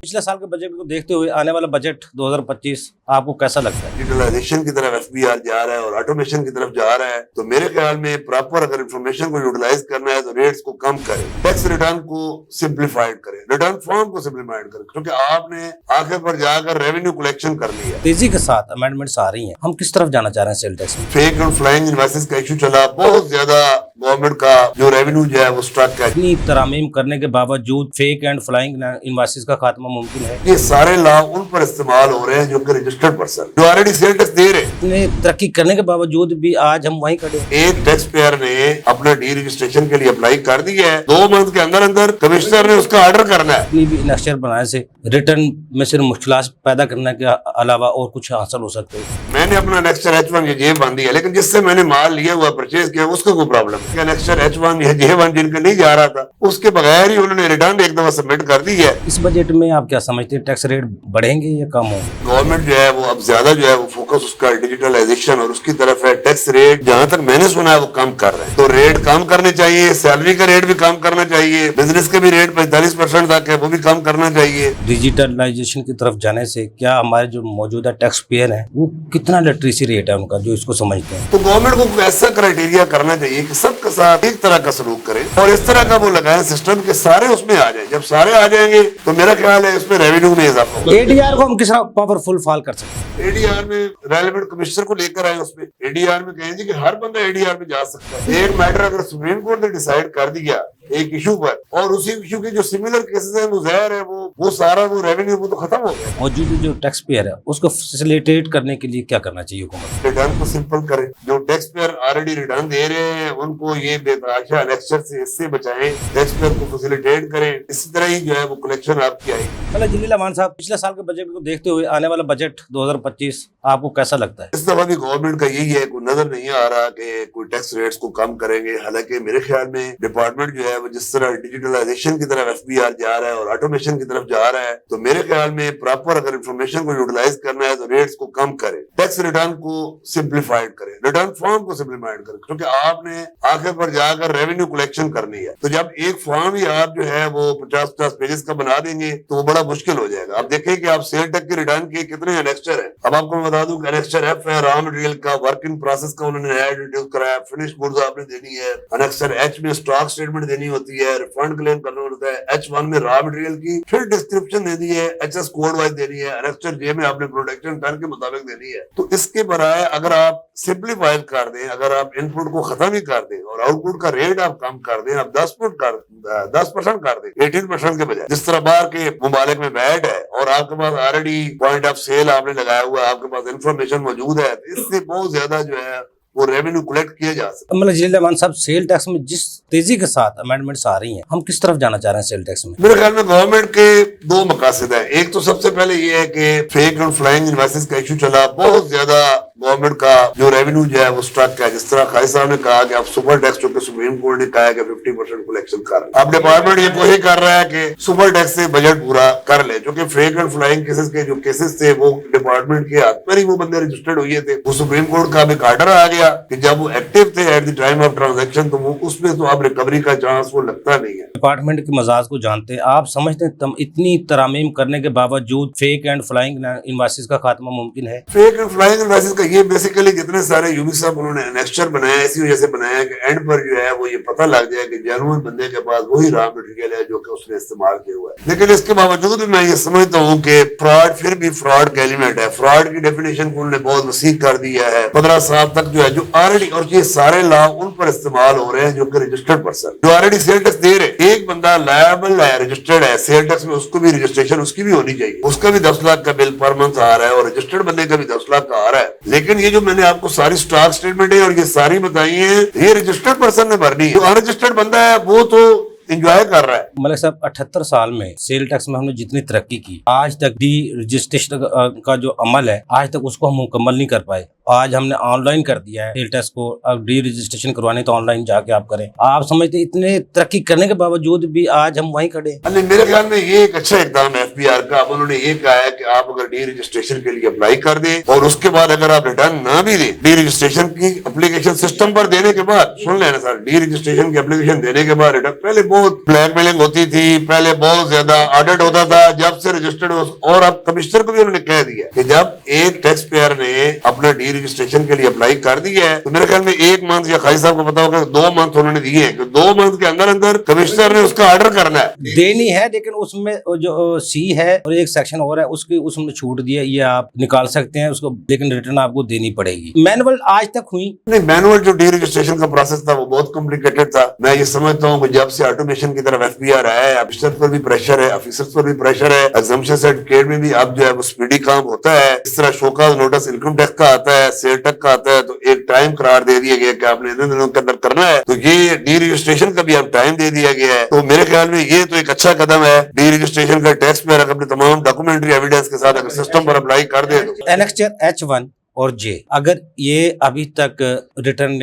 पिछले साल के बजट को देखते हुए आने वाला बजट 2025 आपको कैसा लगता है? डिजिटलाइजेशन की तरफ एफबीआर जा रहा है और ऑटोमेशन की तरफ जा रहा है, तो मेरे ख्याल में प्रॉपर अगर इंफॉर्मेशन को यूटिलाइज करना है तो रेट्स को कम करें, टैक्स रिटर्न को सिंप्लीफाइड करें, रिटर्न फॉर्म को सिंप्लीफाइड करें, क्योंकि आपने आखिर पर जाकर रेवेन्यू कलेक्शन कर लिया। तेजी के साथ अमेंडमेंट्स आ रही हैं, हम किस तरफ जाना चाह रहे हैं सेल टैक्स में? फेक एंड फ्लाइंग इनवॉइसेस का इशू चला, बहुत ज्यादा गवर्नमेंट का जो रेवेन्यू जो है वो स्ट्रक है। इतनी तरामीम करने के बावजूद फेक एंड फ्लाइंग इनवॉइसेस का खात्मा मुमकिन है? ये सारे लॉ उन पर इस्तेमाल हो रहे हैं जो कि रजिस्टर्ड पर्सन जो ऑलरेडी सेल टैक्स दे रहे हैं। इतने तरक्की करने के बावजूद भी आज हम वहीं खड़े हैं। एक टैक्स पेयर ने अपना डी रजिस्ट्रेशन के लिए अप्लाई कर दिया है, 2 मंथ के अंदर अंदर कमिश्नर ने उसका ऑर्डर करना है। इतनी भी इनअक्षर बनाने से रिटर्न में सिर्फ मुश्किलात पैदा करने के अलावा और कुछ हासिल हो सकते हैं? मैंने अपना नेक्स्टर H1 या J1 दिया, लेकिन जिससे मैंने माल लिया हुआ परचेज किया उसका कोई प्रॉब्लम है? नेक्स्टर H1 या J1 जिनका नहीं जा रहा था उसके बगैर ही उन्होंने रिटर्न एक दफा सबमिट कर दी है। इस बजट में आप क्या समझते हैं, टैक्स रेट बढ़ेंगे या कम होंगे? गवर्नमेंट जो है वो अब ज्यादा जो है वो फोकस उसका डिजिटलाइजेशन और उसकी तरफ है। टैक्स रेट जहां तक मैंने सुना है वो कम कर रहे हैं, तो रेट कम करने चाहिए, सैलरी का रेट भी कम करना चाहिए, बिजनेस के भी रेट 45% तक है वो भी कम करना चाहिए। डिजिटलाइजेशन की तरफ जाने से क्या हमारे जो मौजूदा टैक्स पेयर है वो कितना लिटरेसी रेट है उनका जो इसको समझते हैं? तो गवर्नमेंट को ऐसा क्राइटेरिया करना चाहिए कि सबके साथ एक तरह का सलूक करें और इस तरह का वो लगाए सिस्टम के सारे उसमें आ जाए। जब सारे आ जाएंगे तो मेरा ख्याल है इसमें रेवेन्यू में इजाफा होगा। एडीआर को हम किस तरह पावरफुल फॉल कर सकते हैं? एडीआर में रेलेवेंट कमिश्नर को लेकर आए, उसमें एडीआर में कहें कि हर बंदा एडीआर में जा सकता है। एक मैटर अगर सुप्रीम कोर्ट ने डिसाइड कर दिया एक इशू पर और उसी इशू के जो सिमिलर केसेस हैं वो ज़ाहिर है वो सारा वो रेवेन्यू वो तो खत्म हो गया। मौजूद जो टैक्स पेयर है उसको फैसिलिटेट करने के लिए क्या करना चाहिए हुकूमत? रिटर्न को सिंपल करें, जो टैक्स पेयर ऑलरेडी रिटर्न दे रहे हैं उनको ये बेतहाशा अनेक्स्चर से इससे बचाएं, टैक्स पेयर को फैसिलिटेट करें, इसी तरह ही जो है वो कलेक्शन आपकी आएगी। मतलब जलील अमान साहब, पिछले साल के बजट को देखते हुए आने वाला बजट 2025 आपको कैसा लगता है? इस दफा भी गवर्नमेंट का यही है, कोई नजर नहीं आ रहा कि कोई टैक्स रेट्स को कम करेंगे। हालांकि मेरे ख्याल में डिपार्टमेंट जो है वो जिस तरह डिजिटलाइजेशन की तरफ एफबीआर जा रहा है और ऑटोमेशन की तरफ जा रहा है, तो मेरे ख्याल में प्रॉपर अगर इंफॉर्मेशन को यूटिलाइज करना है तो रेट्स को कम करें, टैक्स रिटर्न को सिंप्लीफाइड करें, रिटर्न फॉर्म को सिंप्लीफाइड करें, क्योंकि आपने आखिर पर जाकर रेवेन्यू कलेक्शन करनी है। तो जब एक फॉर्म ही आप जो है वो 50-50 पेजेस का बना देंगे तो वो बड़ा मुश्किल हो जाएगा। आप देखें कि आप सेल टैक्स के रिटर्न के कितने एनेक्स्चर है। अब आपको मैं बता दूं कि एनेक्स्चर एफ है रॉ मटेरियल का, वर्क इन प्रोसेस का उन्होंने नया इंट्रोड्यूस कराया, फिनिश गुड्स आपने देनी है, एनेक्स्चर एच में स्टॉक स्टेटमेंट देनी होती है, रिफंड क्लेम करना होता है, H1 में रॉ मटेरियल की फिर डिस्क्रिप्शन देनी है, HS कोड वाइज देनी है, एनेक्स्चर J में आपने प्रोडक्शन टर्न के मुताबिक देनी है। तो इसके बराए अगर आप सिंप्लीफाइड कर दें, अगर आप इनपुट को खत्म ही कर दें और आउटपुट का रेट आप कम कर दें, आप 10% कर दें 18% के बजाय, जिस तरह बाहर के मुमालिक में बैड है और आपके पास ऑलरेडी पॉइंट ऑफ सेल आपने लगाया हुआ है, आपके पास इंफॉर्मेशन मौजूद है, इससे बहुत ज्यादा जो है वो रेवेन्यू कलेक्ट किया जा सकता है। मतलब जलील अमान साहब, सेल टैक्स में जिस तेजी के साथ अमेंडमेंट्स आ रही हैं, हम किस तरफ जाना चाह रहे हैं सेल टैक्स में? मेरे ख्याल में गवर्नमेंट के 2 मकासद है। एक तो सबसे पहले ये है कि फेक एंड फ्लाइंग इनवॉइसेस का इशू चला, बहुत ज्यादा गवर्नमेंट का जो रेवेन्यू जो है वो स्ट्रक है। जिस तरह खाई साहब ने कहा कि अब सुपर टैक्स, चूंकि सुप्रीम कोर्ट ने कहा है कि 50% कलेक्शन कर, अब डिपार्टमेंट ये कोशिश कर रहा है कि सुपर टैक्स से बजट पूरा कर ले, क्योंकि फेक एंड फ्लाइंग केसेस के जो केसेस थे वो डिपार्टमेंट के हाथ पर ही वो बंदे रजिस्टर्ड हुए थे। वो सुप्रीम कोर्ट का एक आर्डर आ गया कि जब वो एक्टिव थे at the time of transaction, तो वो उसमें तो अब रिकवरी का चांस वो लगता नहीं है। डिपार्टमेंट के मजाज को जानते हैं, आप समझते हैं इतनी तरामीम करने के बावजूद फेक एंड फ्लाइंग इनवॉइसेस का खात्मा मुमकिन है? फेक एंड फ्लाइंग इनवॉइसेस का ये बेसिकली जितने सारे यूबी साहब उन्होंने एनेक्स्चर बनाया इसी वजह से बनाया कि एंड पर जो है वो ये पता लग जाए कि जेन्युइन बंदे के पास वही रॉ मटेरियल है जो कि उसने इस्तेमाल किया हुआ है। लेकिन इसके बावजूद भी मैं ये समझता हूँ कि फ्रॉड फिर भी फ्रॉड का एलिमेंट है। फ्रॉड की डेफिनेशन को उन्होंने बहुत वसी कर दिया है। 15 साल तक जो है जो ऑलरेडी, और ये सारे लॉ उन पर इस्तेमाल हो रहे हैं जो कि रजिस्टर्ड पर्सन जो ऑलरेडी सेल टैक्स दे रहे। एक बंदा लायबल है, रजिस्टर्ड है सेल टैक्स में, उसको भी रजिस्ट्रेशन उसकी भी होनी चाहिए, उसका भी 10 लाख का बिल पर मंथ आ रहा है और रजिस्टर्ड बंदे का भी 10 लाख का आ रहा है। लेकिन ये जो मैंने आपको सारी स्टॉक स्टेटमेंट है और ये सारी बताई है, ये रजिस्टर्ड पर्सन ने भरनी है। जो अनरजिस्टर्ड बंदा है वो तो एंजॉय कर रहा है। मलिक साहब, 78 साल में सेल टैक्स में हमने जितनी तरक्की की, आज तक डी रजिस्ट्रेशन का जो अमल है आज तक उसको हम मुकम्मल नहीं कर पाए। आज हमने ऑनलाइन कर दिया है सेल टैक्स को, अब डी रजिस्ट्रेशन करवानी तो ऑनलाइन जाके आप करें। आप समझते इतने तरक्की करने के बावजूद भी आज हम वहीं खड़े हैं? मेरे ख्याल में ये एक अच्छा इकदाम है एफबीआर का। अब उन्होंने ये कहा है कि आप अगर डी रजिस्ट्रेशन के लिए अप्लाई कर दें और उसके बाद अगर आप रिटर्न ना भी दें, डी रजिस्ट्रेशन की एप्लीकेशन सिस्टम पर देने के बाद, सुन लेना सर, डी रजिस्ट्रेशन की एप्लीकेशन देने के बाद रिटर्न, पहले बहुत बहुत ब्लैक मेलिंग होती थी, पहले बहुत ज्यादा ऑडिट होता था, जब से रजिस्टर्ड और अब कमिश्नर को भी उन्होंने कह दिया कि जब एक टैक्स पेयर ने अपना डी रजिस्ट्रेशन के लिए अप्लाई कर दिया है तो मेरे ख्याल में 1 मंथ, या खाई साहब को पता होगा 2 मंथ उन्होंने दिए हैं कि 2 मंथ के अंदर अंदर कमिश्नर ने उसका ऑर्डर करना है, देनी है। लेकिन उसमें जो सी है और एक सेक्शन और है उसमें छूट दिया, ये आप निकाल सकते हैं उसको, लेकिन रिटर्न आपको देनी पड़ेगी। मैनुअल आज तक हुई नहीं। मैनुअल जो डी रजिस्ट्रेशन का प्रोसेस था वो बहुत कॉम्प्लिकेटेड था। मैं ये समझता हूँ कि जब से ऑटोमेशन की तरफ एफबीआर आया है, ऑफिसर पर भी प्रेशर है, ऑफिसर्स पर भी प्रेशर है, एग्जामिनेशन सर्टिफिकेट में भी अब जो है वो स्पीडी काम होता है। इस तरह शोकाज नोटिस इनकम टैक्स का आता है, सेल टैक्स का आता है, तो एक टाइम करार दे दिया गया कि आपने इतने दिनों के अंदर करना है, तो ये डी रजिस्ट्रेशन का भी अब टाइम दे दिया गया है। तो मेरे ख्याल में ये तो एक अच्छा कदम है। डी रजिस्ट्रेशन का टैक्स पेयर अपने तमाम डॉक्यूमेंटरी एविडेंस के साथ अगर सिस्टम पर अप्लाई कर दे तो एनेक्चर H1 और J अगर ये अभी तक रिटर्न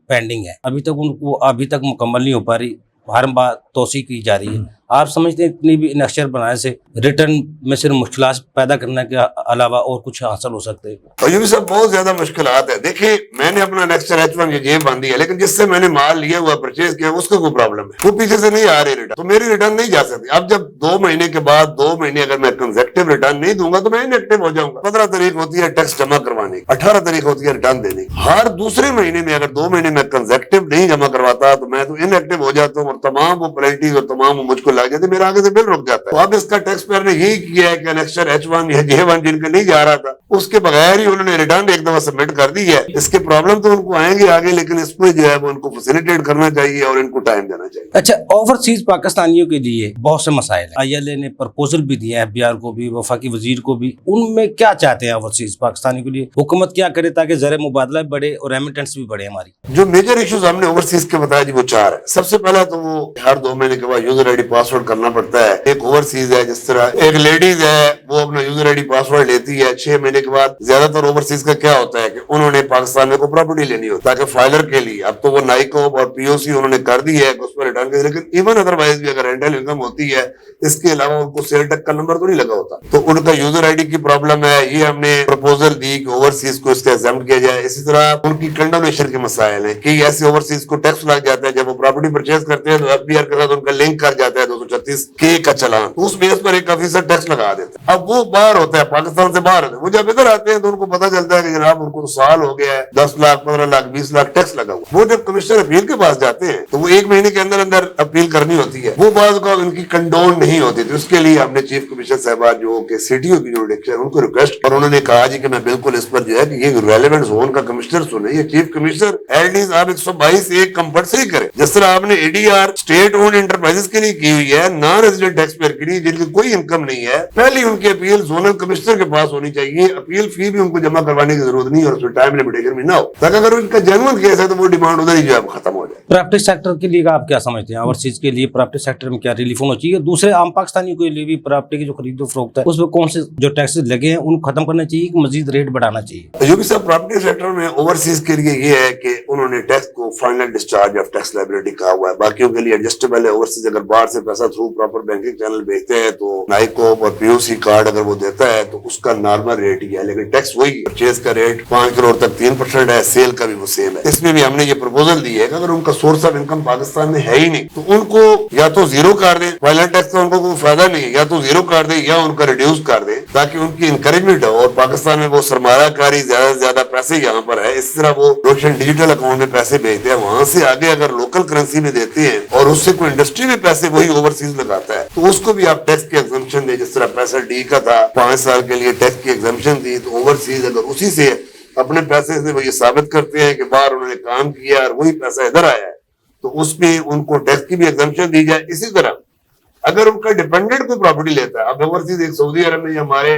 पेंडिंग है, अभी तक उनको अभी तक मुकम्मल नहीं हो पा रही, हर बार तोसी की जा रही है, आप समझते हैं इतनी भी इनेक्चर बनाने से रिटर्न में सिर्फ मुश्किलात पैदा करने के अलावा और कुछ हासिल हो सकते हैं? और ये भी सब बहुत ज्यादा मुश्किलात है। देखिए मैंने अपना नेक्स्टर H1 ये बांधी है, लेकिन जिससे मैंने माल लिया हुआ परचेज किया उसका कोई प्रॉब्लम है, वो पीछे से नहीं आ रही रिटर्न, तो मेरी रिटर्न नहीं जा सकती। अब जब 2 महीने के बाद 2 महीने अगर मैं कंसेक्टिव रिटर्न नहीं दूंगा तो मैं इनएक्टिव हो जाऊंगा। 15 तारीख होती है टैक्स जमा करवाने की, 18 तारीख होती है रिटर्न देने की। हर दूसरे महीने में अगर 2 महीने में कंसेक्टिव नहीं जमा करवाता तो मैं तो इनएक्टिव हो जाता हूँ और तमाम वो पेनल्टीज और तमाम मुझको लग जाती, मेरे आगे से बिल रुक जाता है। तो अब इसका टैक्स पेयर ने यही किया है कि नेक्स्टर H1 या J1 जिनका नहीं जा रहा था उसके बगैर ही उन्होंने रिटर्न एक दफा सबमिट कर दी है। इसके प्रॉब्लम तो उनको आएंगे आगे, लेकिन इसमें जो है वो उनको फैसिलिटेट करना चाहिए और इनको टाइम देना चाहिए। अच्छा, ओवरसीज पाकिस्तानियों के लिए बहुत से मसाइल है, ILA ने प्रपोजल भी दिया है FBR को भी, वफाकी वजीर को भी, उनमें क्या चाहते हैं ओवरसीज पाकिस्तानियों के लिए हुकूमत क्या करे ताकि ज़र मुबादला बढ़े और रेमिटेंस भी बढ़े? हमारी जो मेजर इश्यूज हमने ओवरसीज के बताया जी वो 4 है। सबसे पहला तो वो हर 2 महीने के बाद यूजर आईडी पासवर्ड करना पड़ता है। एक ओवरसीज है, जिस तरह एक लेडीज है वो अपना यूजर आईडी पासवर्ड लेती है 6 महीने के बाद। ज्यादातर ओवरसीज का क्या होता है कि उन्होंने पाकिस्तान में कोई प्रॉपर्टी लेनी होती है ताकि फाइलर के लिए, अब तो वो नाइकोप और POC उन्होंने कर दी है उस पर रिटर्न के, लेकिन इवन अदरवाइज भी अगर रेंटल इनकम होती है इसके अलावा उनको सेल टैक्स का नंबर तो नहीं लगा होता, तो उनका यूजर आईडी की प्रॉब्लम है। ये हमने प्रपोजल दी कि ओवरसीज को इसका एग्जाम्प्ट किया जाए। इसी तरह उनकी कंडोनेशन के मसाइल हैं कि ऐसे ओवरसीज को टैक्स लग जाता है, जब वो प्रॉपर्टी परचेज करते हैं तो FBR के साथ उनका लिंक कर जाता है 236 के का चलान, उस बेस पर एक ऑफिसर टैक्स लगा देता है। अब वो बाहर होता है, पाकिस्तान से बाहर होता है, वो जब इधर आते हैं तो उनको पता चलता है कि जनाब उनको तो साल हो गया है, 10 लाख 15 लाख 20 लाख टैक्स लगा हुआ। वो जब कमिश्नर अपील के पास जाते हैं तो वो 1 महीने के अंदर अंदर अपील करनी होती है, वो बात का उनकी कंडोन नहीं होती। तो उसके लिए हमने चीफ कमिश्नर साहबा जो कि CTO की जुरिडिक्शन है उनको रिक्वेस्ट, और उन्होंने कहा जी कि मैं बिल्कुल इस पर जो है कि ये रेलेवेंट जोन का कमिश्नर सुने, ये चीफ कमिश्नर एटलीस्ट आप 122 एक कंपल्सरी करें, जिस तरह आपने ADR स्टेट ओन्ड एंटरप्राइजेस के लिए की हुई है, नॉन रेजिडेंट टैक्स पेयर के लिए जिनकी कोई इनकम नहीं है, पहली उनकी अपील जोनल कमिश्नर के पास होनी चाहिए। अपील फी भी उनको जमा करवाने की जरूरत नहीं और उसमें टाइम लिमिटेशन भी ना हो, ताकि अगर उनका जेन्युइन केस है तो वो डिमांड उधर ही जो है खत्म हो जाए। प्रॉपर्टी सेक्टर के लिए आप क्या समझते हैं? ओवरसीज के लिए प्रॉपर्टी सेक्टर में क्या रिलीफ होना चाहिए? दूसरे आम पाकिस्तानियों के लिए भी प्रॉपर्टी की जो खरीदो फरोख्त है उसमें कौन से जो टैक्सेस लगे हैं उनको खत्म करना चाहिए कि मजीद रेट बढ़ाना चाहिए? यूपी साहब प्रॉपर्टी सेक्टर में ओवरसीज के लिए ये है कि उन्होंने टैक्स को final discharge of tax liability कहा हुआ है, बाकियों के लिए एडजस्टेबल है। ओवरसीज अगर बाहर से पैसा थ्रू प्रॉपर बैंकिंग चैनल भेजते हैं तो नाइकोप और POC कार्ड अगर वो देता है तो उसका नॉर्मल रेट ही है, लेकिन टैक्स वही है। परचेज का रेट 5 करोड़ तक 3% है, सेल का भी वो सेम है। इसमें भी हमने ये प्रपोजल दी है कि अगर उनका सोर्स ऑफ इनकम पाकिस्तान में है ही नहीं तो उनको या तो जीरो कर दें, फाइनल टैक्स का उनको कोई फायदा नहीं है, या तो जीरो कर दें या उनका रिड्यूस कर दें ताकि उनकी इंकरेजमेंट हो और पाकिस्तान में वो सरमायाकारी ज्यादा से ज्यादा पैसे यहाँ पर है। इस तरह वो रोशन डिजिटल अकाउंट में पैसे भेजते हैं, वहां से आगे अगर लोकल करेंसी में देते हैं और उससे कोई इंडस्ट्री में पैसे वही ओवरसीज लगाता है तो उसको भी आप टैक्स की एग्जम्पशन दे। जिस तरह 65D का था 5 साल के लिए टैक्स की एग्जम्पशन दी, तो ओवरसीज अगर उसी से अपने पैसे से वो ये साबित करते हैं कि बाहर उन्होंने काम किया और वही पैसा इधर आया है तो उसमें उनको टैक्स की भी एग्जम्पशन दी जाए। इसी तरह अगर उनका डिपेंडेंट कोई प्रॉपर्टी लेता है, अब ओवरसीज एक सऊदी अरब में हमारे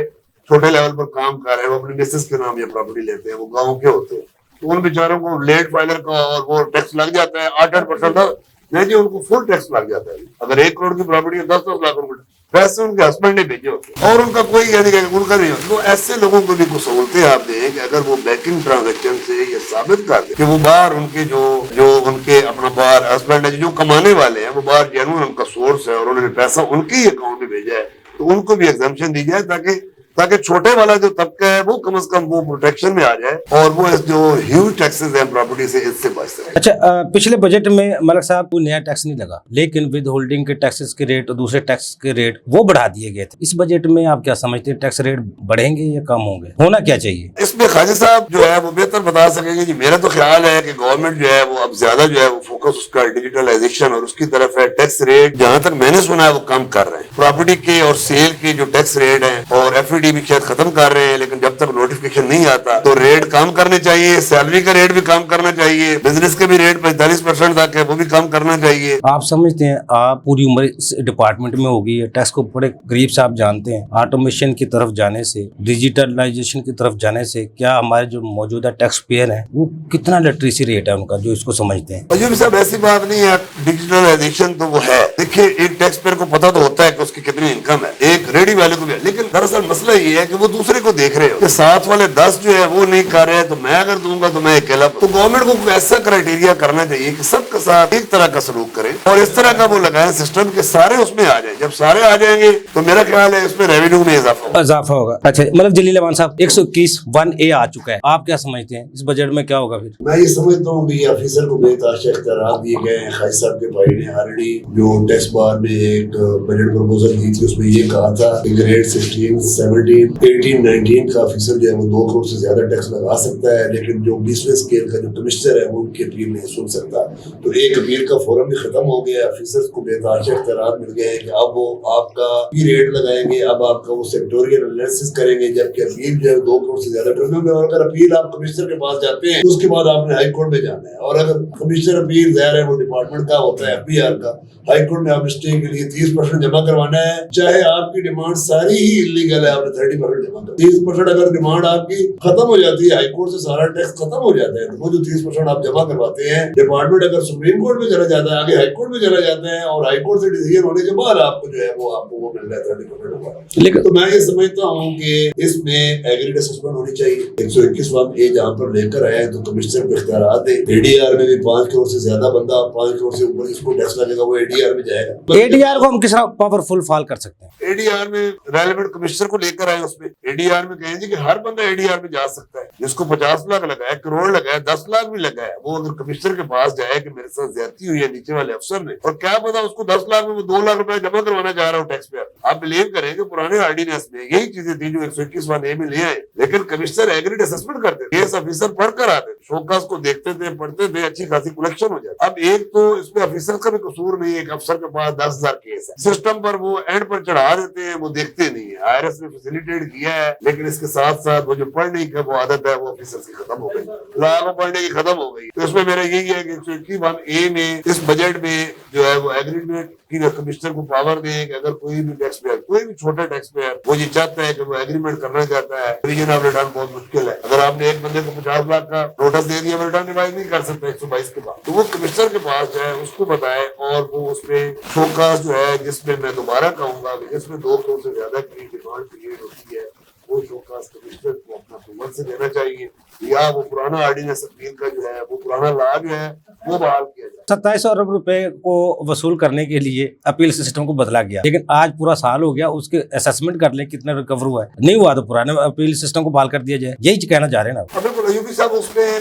छोटे लेवल पर काम कर रहे हैं, वो अपने मिसेस के नाम ये प्रॉपर्टी लेते हैं, वो गाँव के होते हैं, तो उन बेचारों को लेट फाइलर का और वो टैक्स लग जाता है 8-8%। नहीं जी, उनको फुल टैक्स लग जाता है। अगर 1 करोड़ की प्रॉपर्टी है 10-10 लाख रुपए पैसे उनके हस्बैंड ने भेजे होते और उनका कोई यानी कि उनका नहीं होता। तो ऐसे लोगों को भी कुछ सहूलतें आप दें कि अगर वो बैंकिंग ट्रांजेक्शन से ये साबित कर दे कि वो बाहर उनके जो उनके अपना बाहर हस्बैंड है जो कमाने वाले हैं वो बाहर जेन्युइन उनका सोर्स है और उन्होंने पैसा उनके ही अकाउंट में भेजा है, तो उनको भी एग्जम्पशन दी जाए ताकि تاکہ چھوٹے والا جو طبقہ ہے وہ کم از کم وہ پروٹیکشن میں آ جائے اور وہ جو ہیوج ٹیکسز ہیں پراپرٹی سے اس سے بچ سکے. اچھا پچھلے بجٹ میں ملک صاحب کوئی نیا ٹیکس نہیں لگا لیکن ود ہولڈنگ کے ٹیکسز کے ریٹ اور دوسرے ٹیکس کے ریٹ وہ بڑھا دیے گئے تھے. اس بجٹ میں آپ کیا سمجھتے ہیں ٹیکس ریٹ بڑھیں گے یا کم ہوں گے؟ ہونا کیا چاہیے؟ اس میں خاجہ صاحب جو ہے وہ بہتر بتا سکیں گے. جی میرا تو خیال ہے کہ گورنمنٹ جو ہے وہ اب زیادہ جو ہے وہ فوکس اس کا ڈیجیٹلائزیشن اور اس کی طرف ہے. ٹیکس ریٹ جہاں تک میں نے سنا ہے وہ کم کر رہے ہیں. پراپرٹی کے اور سیل کے جو ٹیکس ریٹ ہیں اور ایف ای ڈی بھی شاید ختم کر رہے ہیں لیکن جب تک نوٹیفکیشن نہیں آتا تو ریٹ کم کرنے چاہیے. سیلری کا ریٹ بھی کم کرنا چاہیے. بزنس کے بھی ریٹ 45% تک ہے وہ بھی کم کرنا چاہیے. آپ سمجھتے ہیں آپ پوری عمر اس ڈپارٹمنٹ میں ہوگی ٹیکس کو بڑے قریب سے آپ جانتے ہیں آٹومیشن کی طرف جانے سے ڈیجیٹلائزیشن کی طرف جانے سے کیا ہمارے جو موجودہ ٹیکس پیئر ہیں وہ کتنا لٹریسی ریٹ ہے ان کا جو اس کو سمجھتے ہیں؟ ایوب صاحب ایسی بات نہیں ہے. ڈیجیٹلائزیشن تو وہ ہے. دیکھیے ایک ٹیکس پیئر کو پتا تو ہوتا ہے کہ اس کی کتنی انکم ہے ایک ریڈی والے کو بھی ہے لیکن دراصل مسئلہ یہ ہے کہ وہ دوسرے کو دیکھ رہے ہو کہ ساتھ والے 10 جو ہے وہ نہیں کر رہے تو میں اگر دوں گا تو میں اکیلا. تو گورنمنٹ کو ایسا کرائٹیریا کرنا چاہیے کہ سب کے ساتھ ایک طرح کا سلوک کریں اور اس طرح کا وہ لگائیں سسٹم کے سارے اس میں آ جائیں. جب سارے آ جائیں گے تو میرا خیال ہے اس میں ریونیو میں اضافہ ہوگا. اچھا ملک جلیل امان صاحب 121(1)A آ چکا ہے. آپ کیا سمجھتے ہیں اس بجٹ میں کیا ہوگا پھر؟ میں یہ سمجھتا ہوں کہ آفیسر کو بے تحاشا اختیارات دیے گئے ہیں. خاج صاحب کے بھائی نے آلریڈی جو ٹیکس بار میں ایک بجٹ پروپوزل دی تھی اس میں یہ کہا تھا کہ گریڈ 16, 17, 18, 19 کا آفیسر جو ہے وہ 2 کروڑ سے زیادہ ٹیکس لگا سکتا ہے لیکن جو 20ویں اسکیل کا جو کمشنر ہے وہ ان کی اپیل نہیں سن سکتا. تو ایک اپیل کا فورم بھی ختم ہو گیا. آفیسرز کو بے تحاشا اختیارات مل گئے ہیں کہ اب وہ آپ کا بھی ریٹ لگائیں گے. اب آپ کا وہ سیکٹوریل انالیسس کریں گے جبکہ اپیل جو ہے 2 کروڑ سے زیادہ ٹرنو میں. اور اگر اپیل آپ کمشنر کے پاس جاتے ہیں تو اس کے بعد آپ نے ہائی کورٹ میں جانا ہے اور اگر کمشنر اپیل ظاہر ہے وہ ڈپارٹمنٹ کا ہوتا ہے FBR کا. ہائی کورٹ میں آپ نے اسٹے کے لیے 30% جمع کروانا ہے چاہے آپ کی ڈیمانڈ ساری ہی انلیگل ہے. آپ نے 30% جمع کرنا. 30% اگر ڈیمانڈ آپ کی ختم ہو جاتی ہے ہائی کورٹ سے سارا ٹیکس ختم ہو جاتا ہے تو وہ جو 30% آپ جمع کرواتے ہیں ڈپارٹمنٹ اگر سپریم کورٹ میں چلا جاتا ہے آگے ہائی کورٹ میں چلا جاتا ہے اور ہائی کورٹ سے ڈیسیژن ہونے کے بعد آپ کو جو ہے وہ آپ کو وہ مل رہا ہے 30%. تو میں یہ سمجھتا ہوں کہ اس میں ایگریڈ اسسمنٹ ہونی چاہیے. 121(1)A جہاں پر لے کر آیا ہے تو کمشنر کو اختیارات دے. ADR میں بھی 5 کروڑ سے زیادہ بندہ 5 کروڑ سے اوپر جس کو ٹیکس لگے گا وہ ADR میں جائے گا. ADR کو ہم کس طرح پاورفل فال کر سکتے ہیں؟ ADR میں ریلیونٹ کمشنر کو لے کر آئے. اس میں ADR میں کہیں جی کہ ہر بندہ ADR میں جا سکتا ہے. جس کو 50 لاکھ لگا ہے, کروڑ لگا ہے, 10 لاکھ بھی لگا ہے, وہ اگر کمشنر کے پاس جائے کہ میرے ساتھ زیادتی ہوئی ہے نیچے والے افسر نے اور کیا پتا اس کو 10 لاکھ میں وہ 2 لاکھ روپے جمع کروانا چاہ رہا ہوں ٹیکس پیئر. آپ بلیو کریں کہ پرانے آرڈیننس میں یہی چیزیں تھیں جو 121(1)A میں لے آئے لیکن کمشنر ایگریڈ اسسمنٹ کرتے تھے. کیس آفیسر پڑھ کر آتے تھے, شوکاس کو دیکھتے تھے, پڑھتے تھے, اچھی خاصی کلیکشن ہو جاتی. اب ایک تو اس میں آفیسر کا بھی قصور نہیں ہے. ایک افسر کے پاس 10,000 کیس ہے, سسٹم پر وہ اینڈ پر چڑھا دیتے ہیں, وہ دیکھتے نہیں ہے. IRS نے فیسیلیٹیٹ کیا ہے لیکن اس کے ساتھ ساتھ وہ جو پڑھنے کی وہ عادت ہے وہ آفیسر کی ختم ہو گئی, لا کو پڑھنے کی ختم ہو گئی. تو اس میں میرا یہی ہے کہ 121(1)A میں اس بجٹ میں جو ہے وہ ایگریمنٹ کی کمشنر کو پاور دیں کہ اگر کوئی بھی ٹیکس پیئر, کوئی بھی چھوٹا ٹیکس پیئر وہ یہ چاہتا ہے کہ وہ ایگریمنٹ کرنا چاہتا ہے, ریجن آف ریٹرن بہت مشکل ہے. اگر آپ نے ایک بندے کو 50 لاکھ کا نوٹس دے دیا وہ ریٹرن ریوائز نہیں کر سکتا 122 کے بعد, تو وہ کمشنر کے پاس جائے, اس کو بتائے اور وہ اس میں شوکاس جو ہے جس میں میں دوبارہ کہوں گا کہ اس میں 2 کروڑ سے زیادہ کی ڈیمانڈ کریٹ ہوتی ہے وہ شوکاس کمشنر کو اپنا قوت سے دینا چاہیے یا وہ پرانا آرڈیننس اپیل کا جو ہے وہ پرانا لا جو ہے وہ بحال کیا جائے. 2700 ارب روپے کو وصول کرنے کے لیے اپیل سسٹم کو بدلا گیا لیکن آج پورا سال ہو گیا, اس کے اسسمنٹ کر لیں کتنا ریکور ہوا ہے, نہیں ہوا تو پرانے اپیل سسٹم کو بحال کر دیا جائے. یہی کہنا چاہ رہے ہیں نا. بالکل ایوبی صاحب اس میں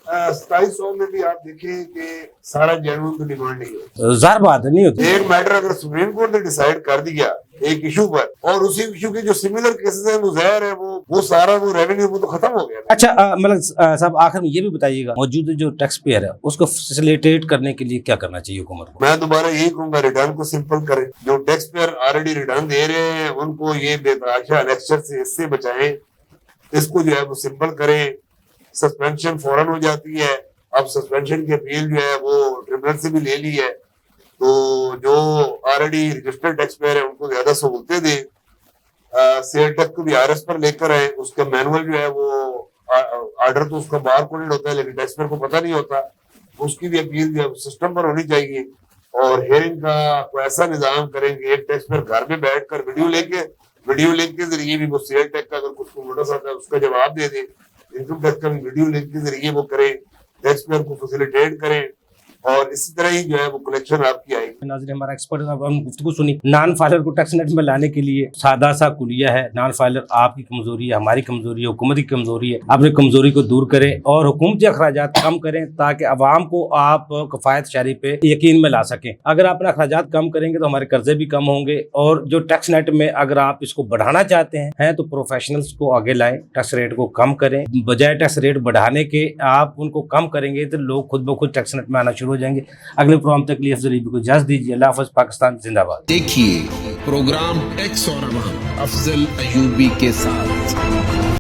2700 میں بھی آپ دیکھیں کہ سارا جینوئن کی ڈیمانڈ نہیں ہوتی. ظاہر بات نہیں ہوتی. ایک میٹر اگر سپریم کورٹ نے ڈیسائیڈ کر دیا ایک ایشو پر اور اسی ایشو کے جو سملر کیسز ہیں وہ ظاہر ہے وہ سارا وہ ریونیو وہ تو ختم ہو گیا. اچھا ملک صاحب آخر میں یہ بھی بتائیے گا موجودہ جو ٹیکس پیئر ہے اس کو فیسیلیٹیٹ کرنے کے لیے کیا کرنا چاہیے حکومت کو؟ میں دوبارہ یہی کہوں گا ریٹرن کو سمپل کریں. جو ٹیکس پیئر آلریڈی ریٹرن دے رہے ہیں ان کو یہ بے تحاشا لیکچر سے اس سے بچائیں, اس کو جو ہے وہ سمپل کریں. سسپینشن فوراً ہو جاتی ہے. اب سسپینشن کی اپیل جو ہے وہ ٹریبونل سے بھی لے لی ہے تو جو آلریڈی رجسٹرڈ ٹیکس پیئر ہیں ان کو زیادہ سہولتیں دیں. سیل ٹیکس کو بھی IRS پر لے کر آئے. اس کا مینول جو ہے وہ آرڈر تو اس کا بار کوڈڈ ہوتا ہے لیکن ٹیکس پیئر کو پتہ نہیں ہوتا. اس کی بھی اپیل جو ہے سسٹم پر ہونی چاہیے اور ہیئرنگ کا کوئی ایسا نظام کریں کہ ایک ٹیکس پیئر گھر میں بیٹھ کر ویڈیو لنک کے ذریعے بھی وہ سیل ٹیکس کا اگر کچھ کو نوٹس آتا ہے اس کا جواب دے دیں. انکم ٹیکس کا بھی ویڈیو لنک کے ذریعے وہ کریں, ٹیکس پیئر کو فیسیلیٹیٹ کریں اور اسی طرح ہی جو ہے وہ کلیکشن آپ کی آئے گی. ناظرین ہمارا ایکسپرٹ ہم گفتگو سنی. نان فائلر کو ٹیکس نیٹ میں لانے کے لیے سادہ سا کلیہ ہے. نان فائلر آپ کی کمزوری ہے, ہماری کمزوری ہے, حکومت کی کمزوری ہے. اپنی کمزوری کو دور کریں اور حکومتی اخراجات کم کریں تاکہ عوام کو آپ کفایت شہری پہ یقین میں لا سکیں. اگر آپ اپنے اخراجات کم کریں گے تو ہمارے قرضے بھی کم ہوں گے. اور جو ٹیکس نیٹ میں اگر آپ اس کو بڑھانا چاہتے ہیں تو پروفیشنلز کو آگے لائیں, ٹیکس ریٹ کو کم کریں. بجائے ٹیکس ریٹ بڑھانے کے آپ ان کو کم کریں گے تو لوگ خود بخود ٹیکس نیٹ میں آنا شروع ہو جائیں گے. اگلے پروگرام تک لیے افضل عیبی کو اجازت دیجیے. اللہ حافظ. پاکستان زندہ باد. دیکھیے پروگرام ٹیکس اور عوام افضل ایوبی کے ساتھ.